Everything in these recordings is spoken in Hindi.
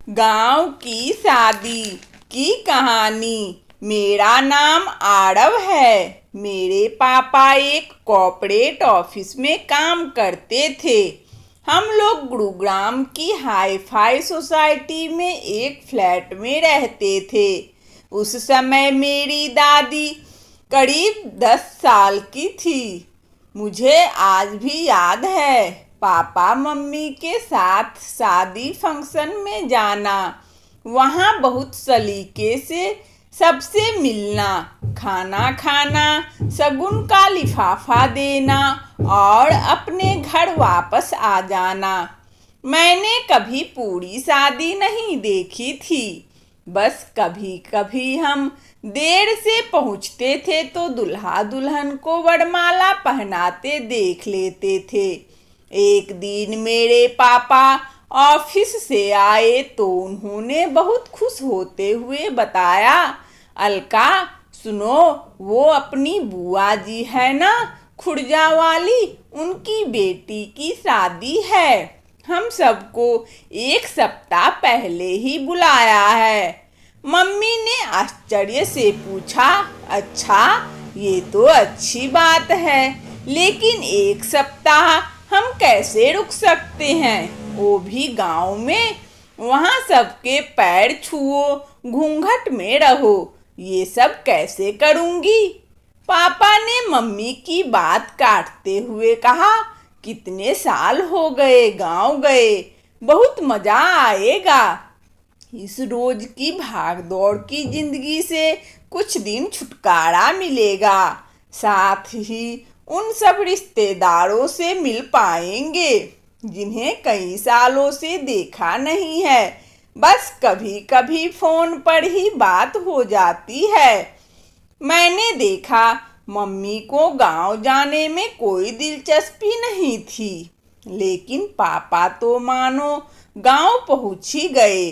गांव की शादी की कहानी। मेरा नाम आरव है। मेरे पापा एक कॉर्पोरेट ऑफिस में काम करते थे। हम लोग गुरुग्राम की हाई फाई सोसाइटी में एक फ्लैट में रहते थे। उस समय मेरी दादी करीब 10 साल की थी। मुझे आज भी याद है पापा मम्मी के साथ शादी फंक्शन में जाना, वहाँ बहुत सलीके से सबसे मिलना, खाना खाना, शगुन का लिफाफा देना और अपने घर वापस आ जाना। मैंने कभी पूरी शादी नहीं देखी थी। बस कभी कभी हम देर से पहुंचते थे तो दुल्हा दुल्हन को वरमाला पहनाते देख लेते थे। एक दिन मेरे पापा ऑफिस से आए तो उन्होंने बहुत खुश होते हुए बताया, अलका सुनो, वो अपनी बुआ जी है ना, खुर्जा वाली, उनकी बेटी की शादी है। हम सबको एक सप्ताह पहले ही बुलाया है। मम्मी ने आश्चर्य से पूछा, अच्छा ये तो अच्छी बात है, लेकिन एक सप्ताह हम कैसे रुक सकते हैं, वो भी गांव में। वहाँ सबके पैर छुओ, घूंघट में रहो, ये सब कैसे करूँगी। पापा ने मम्मी की बात काटते हुए कहा, कितने साल हो गए गांव गए, बहुत मजा आएगा। इस रोज की भागदौड़ की जिंदगी से कुछ दिन छुटकारा मिलेगा, साथ ही उन सब रिश्तेदारों से मिल पाएंगे जिन्हें कई सालों से देखा नहीं है। बस कभी कभी फोन पर ही बात हो जाती है। मैंने देखा मम्मी को गांव जाने में कोई दिलचस्पी नहीं थी, लेकिन पापा तो मानो गांव पहुंच ही गए।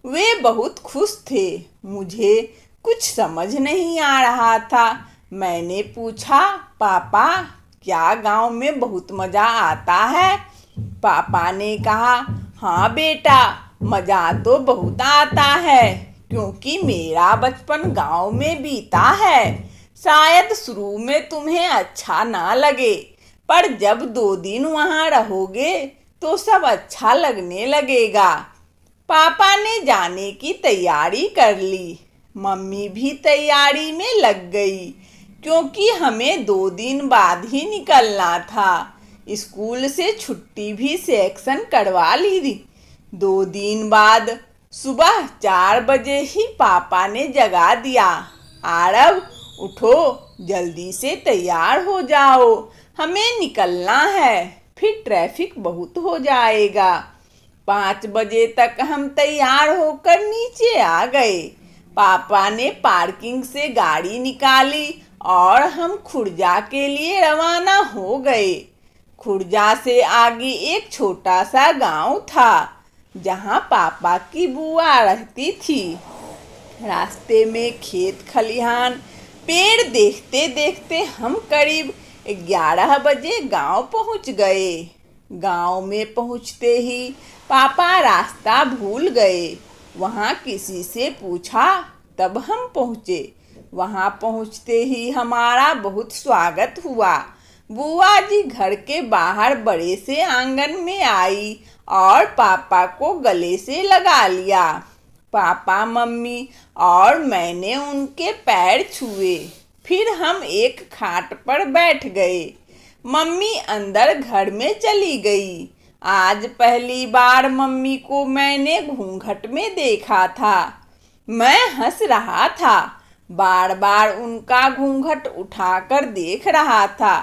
वे बहुत खुश थे। मुझे कुछ समझ नहीं आ रहा था। मैंने पूछा, पापा क्या गांव में बहुत मजा आता है। पापा ने कहा, हाँ बेटा, मजा तो बहुत आता है, क्योंकि मेरा बचपन गांव में बीता है। शायद शुरू में तुम्हें अच्छा ना लगे, पर जब 2 दिन वहां रहोगे तो सब अच्छा लगने लगेगा। पापा ने जाने की तैयारी कर ली। मम्मी भी तैयारी में लग गई, क्योंकि हमें 2 दिन बाद ही निकलना था। स्कूल से छुट्टी भी सेक्शन करवा ली थी। 2 दिन बाद सुबह 4 बजे ही पापा ने जगा दिया, आरव उठो, जल्दी से तैयार हो जाओ, हमें निकलना है, फिर ट्रैफिक बहुत हो जाएगा। 5 बजे तक हम तैयार होकर नीचे आ गए। पापा ने पार्किंग से गाड़ी निकाली और हम खुर्जा के लिए रवाना हो गए। खुर्जा से आगे एक छोटा सा गांव था, जहां पापा की बुआ रहती थी। रास्ते में खेत खलिहान, पेड़ देखते देखते हम करीब 11 बजे गांव पहुंच गए। गांव में पहुंचते ही पापा रास्ता भूल गए। वहां किसी से पूछा, तब हम पहुंचे। वहां पहुंचते ही हमारा बहुत स्वागत हुआ। बुआ जी घर के बाहर बड़े से आंगन में आई और पापा को गले से लगा लिया। पापा मम्मी और मैंने उनके पैर छुए। फिर हम एक खाट पर बैठ गए। मम्मी अंदर घर में चली गई। आज पहली बार मम्मी को मैंने घूंघट में देखा था। मैं हंस रहा था, बार बार उनका घूंघट उठाकर देख रहा था।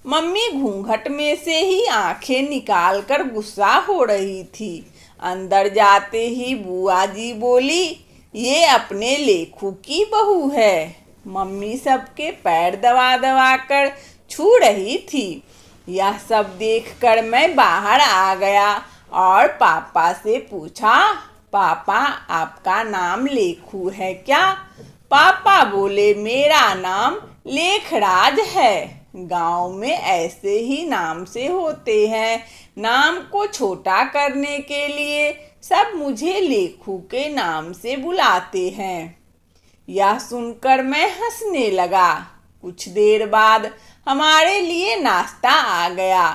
मम्मी घूंघट में से ही आंखें निकालकर गुस्सा हो रही थी। अंदर जाते ही बुआ जी बोली, ये अपने लेखू की बहू है। मम्मी सबके पैर दबा दबा कर छू रही थी। यह सब देखकर मैं बाहर आ गया और पापा से पूछा, पापा आपका नाम लेखू है क्या। पापा बोले, मेरा नाम लेखराज है। गांव में ऐसे ही नाम से होते हैं, नाम को छोटा करने के लिए सब मुझे लेखू के नाम से बुलाते हैं। यह सुनकर मैं हंसने लगा। कुछ देर बाद हमारे लिए नाश्ता आ गया।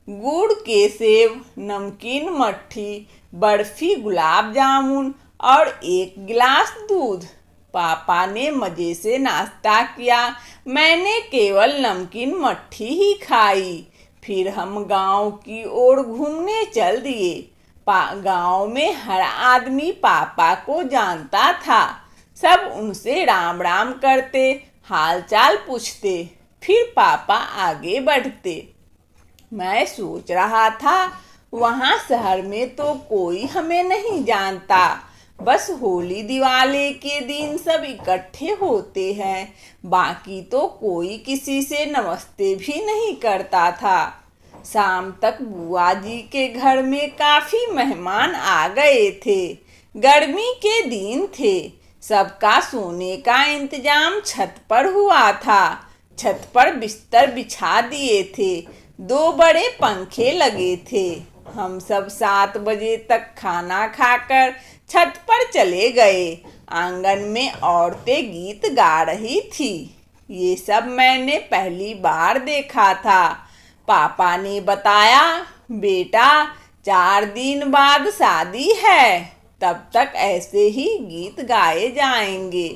गुड़ के सेव, नमकीन मट्ठी, बर्फी, गुलाब जामुन और एक गिलास दूध। पापा ने मजे से नाश्ता किया। मैंने केवल नमकीन मट्ठी ही खाई। फिर हम गांव की ओर घूमने चल दिए। गांव में हर आदमी पापा को जानता था। सब उनसे राम राम करते, हालचाल पूछते, फिर पापा आगे बढ़ते। मैं सोच रहा था वहाँ शहर में तो कोई हमें नहीं जानता। बस होली दिवाली के दिन सब इकट्ठे होते हैं, बाकी तो कोई किसी से नमस्ते भी नहीं करता था। शाम तक बुआ जी के घर में काफी मेहमान आ गए थे। गर्मी के दिन थे। सबका सोने का इंतजाम छत पर हुआ था। छत पर बिस्तर बिछा दिए थे। 2 बड़े पंखे लगे थे। हम सब 7 बजे तक खाना खाकर छत पर चले गए। आंगन में औरतें गीत गा रही थी। ये सब मैंने पहली बार देखा था। पापा ने बताया, बेटा 4 दिन बाद शादी है, तब तक ऐसे ही गीत गाए जाएंगे।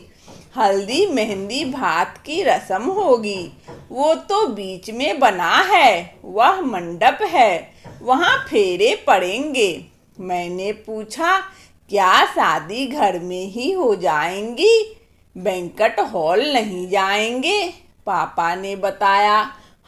हल्दी मेहंदी भात की रस्म होगी। वो तो बीच में बना है, वह मंडप है, वहाँ फेरे पड़ेंगे। मैंने पूछा, क्या शादी घर में ही हो जाएंगी? बैंक्वेट हॉल नहीं जाएंगे? पापा ने बताया,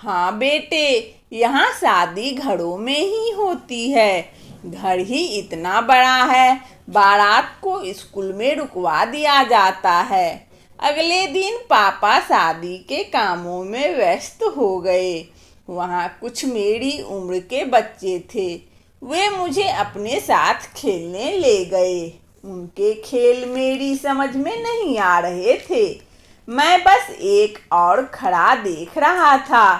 हाँ बेटे, यहाँ शादी घरों में ही होती है। घर ही इतना बड़ा है, बारात को स्कूल में रुकवा दिया जाता है। अगले दिन पापा शादी के कामों में व्यस्त हो गए। वहाँ कुछ मेरी उम्र के बच्चे थे। वे मुझे अपने साथ खेलने ले गए। उनके खेल मेरी समझ में नहीं आ रहे थे। मैं बस एक और खड़ा देख रहा था।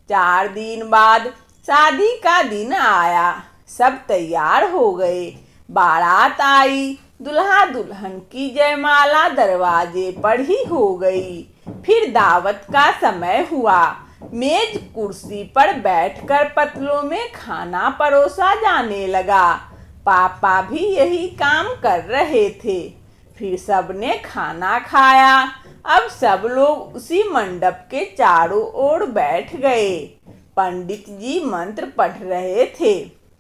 4 दिन बाद शादी का दिन आया। सब तैयार हो गए। बारात आई। दुल्हा दुल्हन की जयमाला दरवाजे पर ही हो गई। फिर दावत का समय हुआ। मेज कुर्सी पर बैठकर पतलों में खाना परोसा जाने लगा। पापा भी यही काम कर रहे थे। फिर सबने खाना खाया। अब सब लोग उसी मंडप के चारों ओर बैठ गए। पंडित जी मंत्र पढ़ रहे थे।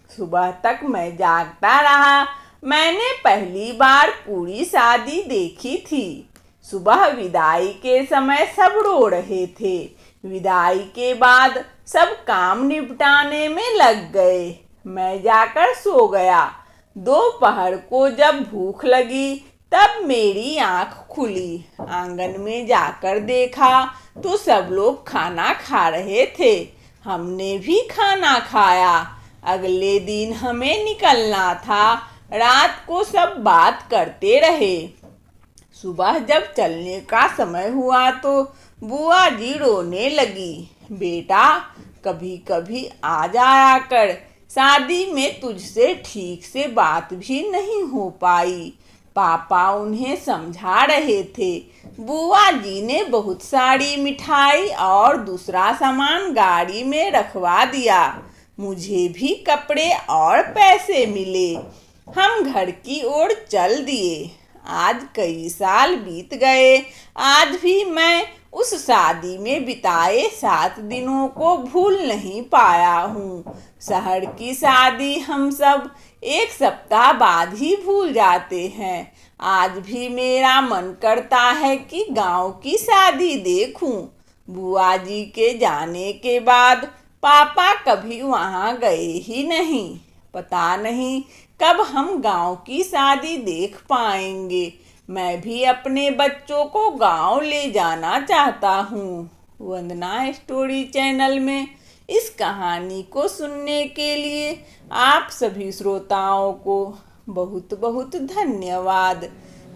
सुबह तक मैं जागता रहा। मैंने पहली बार पूरी शादी देखी थी। सुबह विदाई के समय सब रो रहे थे। विदाई के बाद सब काम निपटाने में लग गए। मैं जाकर सो गया। दोपहर को जब भूख लगी तब मेरी आंख खुली। आंगन में जाकर देखा तो सब लोग खाना खा रहे थे। हमने भी खाना खाया। अगले दिन हमें निकलना था। रात को सब बात करते रहे। सुबह जब चलने का समय हुआ तो बुआ जी रोने लगी। बेटा, कभी कभी आ जाया कर। शादी में तुझसे ठीक से बात भी नहीं हो पाई। पापा उन्हें समझा रहे थे। बुआ जी ने बहुत सारी मिठाई और दूसरा सामान गाड़ी में रखवा दिया। मुझे भी कपड़े और पैसे मिले। हम घर की ओर चल दिए। आज कई साल बीत गए। आज भी मैं उस शादी में बिताए 7 दिनों को भूल नहीं पाया हूँ। शहर की शादी हम सब 1 सप्ताह बाद ही भूल जाते हैं। आज भी मेरा मन करता है कि गांव की शादी देखूं। बुआ जी के जाने के बाद पापा कभी वहां गए ही नहीं। पता नहीं कब हम गांव की शादी देख पाएंगे। मैं भी अपने बच्चों को गांव ले जाना चाहता हूँ। वंदना स्टोरी चैनल में इस कहानी को सुनने के लिए आप सभी श्रोताओं को बहुत बहुत धन्यवाद।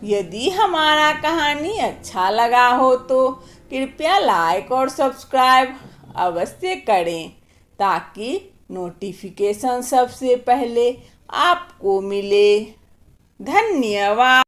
यदि हमारा कहानी अच्छा लगा हो तो कृपया लाइक और सब्सक्राइब अवश्य करें ताकि नोटिफिकेशन सबसे पहले आपको मिले। धन्यवाद।